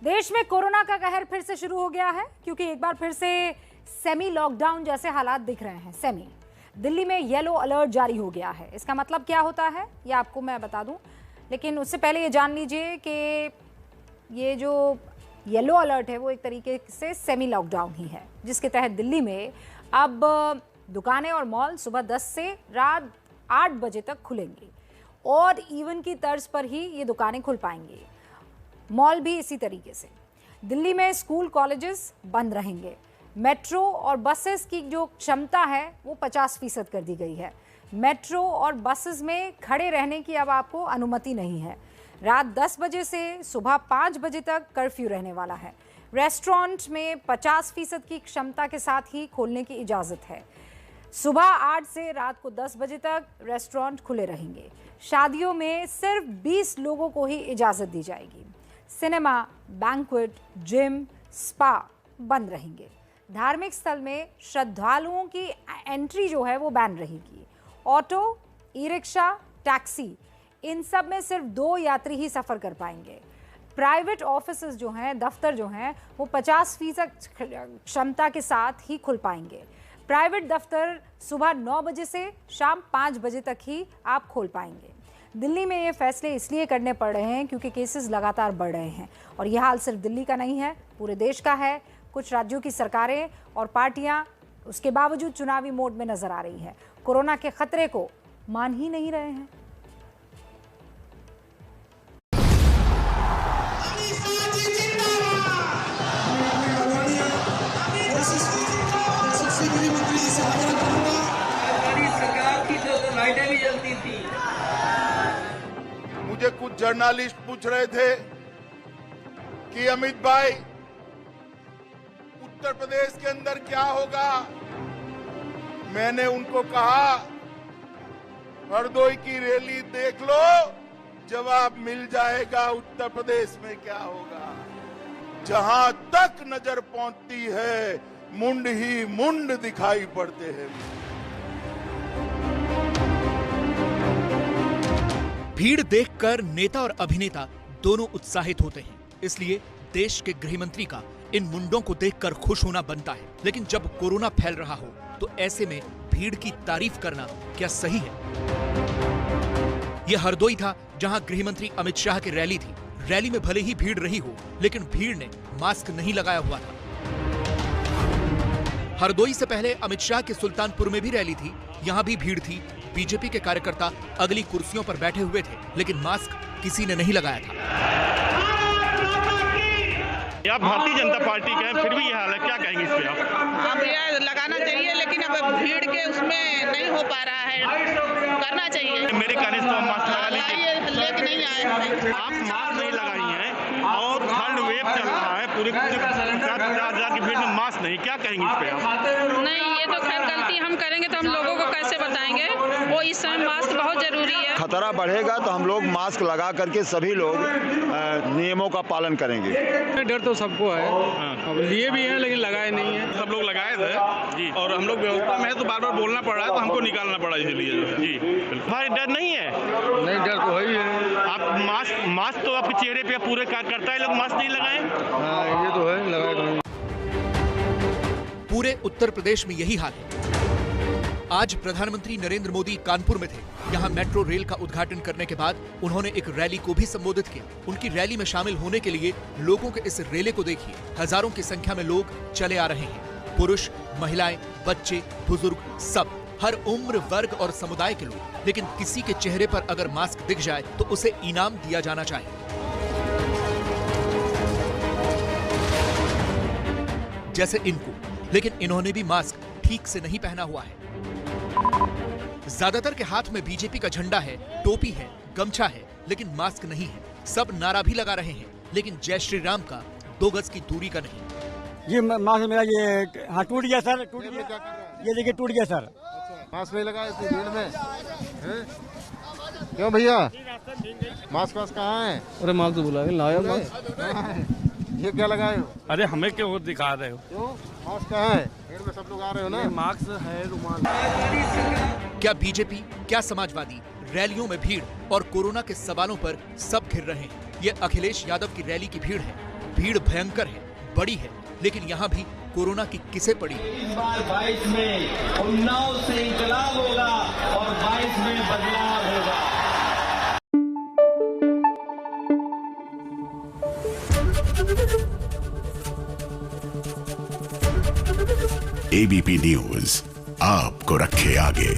देश में कोरोना का कहर फिर से शुरू हो गया है क्योंकि एक बार फिर से सेमी लॉकडाउन जैसे हालात दिख रहे हैं। सेमी दिल्ली में येलो अलर्ट जारी हो गया है। इसका मतलब क्या होता है ये आपको मैं बता दूं, लेकिन उससे पहले ये जान लीजिए कि ये जो येलो अलर्ट है वो एक तरीके से सेमी लॉकडाउन ही है, जिसके तहत दिल्ली में अब दुकानें और मॉल सुबह 10 से रात 8 बजे तक खुलेंगे और इवन की तर्ज पर ही ये दुकानें खुल पाएंगी। मॉल भी इसी तरीके से। दिल्ली में स्कूल कॉलेजेस बंद रहेंगे। मेट्रो और बसेस की जो क्षमता है वो 50% कर दी गई है। मेट्रो और बसेस में खड़े रहने की अब आपको अनुमति नहीं है। रात 10 बजे से सुबह 5 बजे तक कर्फ्यू रहने वाला है। रेस्टोरेंट में 50% की क्षमता के साथ ही खोलने की इजाज़त है। सुबह 8 से रात को 10 बजे तक रेस्टोरेंट खुले रहेंगे। शादियों में सिर्फ 20 लोगों को ही इजाज़त दी जाएगी। सिनेमा, बैंक्वेट, जिम, स्पा बंद रहेंगे। धार्मिक स्थल में श्रद्धालुओं की एंट्री जो है वो बैन रहेगी। ऑटो, ई रिक्शा, टैक्सी, इन सब में सिर्फ 2 यात्री ही सफ़र कर पाएंगे। प्राइवेट ऑफिसेज जो हैं, दफ्तर जो हैं, वो 50% क्षमता के साथ ही खुल पाएंगे। प्राइवेट दफ्तर सुबह 9 बजे से शाम 5 बजे तक ही आप खोल पाएंगे। दिल्ली में ये फैसले इसलिए करने पड़ रहे हैं क्योंकि केसेस लगातार बढ़ रहे हैं और यह हाल सिर्फ दिल्ली का नहीं है, पूरे देश का है। कुछ राज्यों की सरकारें और पार्टियां उसके बावजूद चुनावी मोड में नजर आ रही है। कोरोना के खतरे को मान ही नहीं रहे हैं। मुझे कुछ जर्नलिस्ट पूछ रहे थे कि अमित भाई उत्तर प्रदेश के अंदर क्या होगा। मैंने उनको कहा हरदोई की रैली देख लो, जवाब मिल जाएगा उत्तर प्रदेश में क्या होगा। जहां तक नजर पहुंचती है मुंड ही मुंड दिखाई पड़ते हैं। भीड़ देखकर नेता और अभिनेता दोनों उत्साहित होते हैं, इसलिए देश के गृह मंत्री का इन मुंडों को देखकर खुश होना बनता है। लेकिन जब कोरोना फैल रहा हो तो ऐसे में भीड़ की तारीफ करना क्या सही है? यह हरदोई था जहां गृह मंत्री अमित शाह की रैली थी। रैली में भले ही भीड़ रही हो, लेकिन भीड़ ने मास्क नहीं लगाया हुआ था। हरदोई से पहले अमित शाह के सुल्तानपुर में भी रैली थी, यहां भी भीड़ थी। बीजेपी के कार्यकर्ता अगली कुर्सियों पर बैठे हुए थे, लेकिन मास्क किसी ने नहीं लगाया था। आप भारतीय जनता पार्टी के हैं, फिर भी ये हाल है, क्या कहेंगे इस पे आप? हाँ भैया, लगाना चाहिए, लेकिन अब भीड़ के उसमें नहीं हो पा रहा है। करना चाहिए। मेरे कहने से तो आप मास्क लगा लीजिए। लेके नहीं आए हैं। आप मास्क नहीं लगाई हैं और थर्ड वेव चल रहा है, पूरे 50,000 की भीड़ में मास्क नहीं, क्या कहेंगे इस पे आप? नहीं, ये तो खैर गलती हम करेंगे तो हम लोगों को कैसे बताएंगे। वो इस समय मास्क बहुत जरूरी है। खतरा बढ़ेगा तो हम लोग मास्क लगा करके सभी लोग नियमों का पालन करेंगे। डर तो सबको है, अब लिए भी हैं लेकिन लगाए नहीं है। सब लोग लगाए थे जी, और हम लोग व्यवस्था में है तो बार बार बोलना पड़ रहा है, तो हमको निकालना पड़ा इसलिए जी। भाई डर नहीं है? नहीं, डर तो है ही है। आप मास्क तो आपके चेहरे पे पूरे करता है, लोग मास्क नहीं लगाए। हाँ, ये तो है, लगाए तो नहीं। पूरे उत्तर प्रदेश में यही हाल है। आज प्रधानमंत्री नरेंद्र मोदी कानपुर में थे। यहाँ मेट्रो रेल का उद्घाटन करने के बाद उन्होंने एक रैली को भी संबोधित किया। उनकी रैली में शामिल होने के लिए लोगों के इस रेले को देखिए, हजारों की संख्या में लोग चले आ रहे हैं। पुरुष, महिलाएं, बच्चे, बुजुर्ग, सब, हर उम्र, वर्ग और समुदाय के लोग। लेकिन किसी के चेहरे पर अगर मास्क दिख जाए तो उसे इनाम दिया जाना चाहिए। जैसे इनको, लेकिन इन्होंने भी मास्क ठीक से नहीं पहना हुआ है। ज्यादातर के हाथ में बीजेपी का झंडा है, टोपी है, गमछा है, लेकिन मास्क नहीं है। सब नारा भी लगा रहे हैं, लेकिन जय श्री राम का 2 गज की दूरी का नहीं। ये मास्क मेरा ये हाँ टूट गया सर, टूट गया। ये देखिए टूट गया सर। मास्क नहीं लगाए इतनी भीड़ में? क्यों भैया, मास्क कहाँ है? अरे मास्क तो बुला लाया मास्क। ये क्या लगाए हो? अरे हमें क्यों दिखा रहे हो? क्यों मास्क कहाँ है? भीड़ में सब लोग आ रहे हो ना। मास्क है, रुमाल। क्या बीजेपी, क्या समाजवादी, रैलियों में भीड़ और कोरोना के सवालों पर सब घिर रहे हैं। ये अखिलेश यादव की रैली की भीड़ है। भीड़ भयंकर है, बड़ी है, लेकिन यहाँ भी कोरोना की किसे पड़ी है। इस बार 22 में उन्नाव से इंकलाब होगा और 22 में बदलाव होगा। एबीपी न्यूज आपको रखे आगे।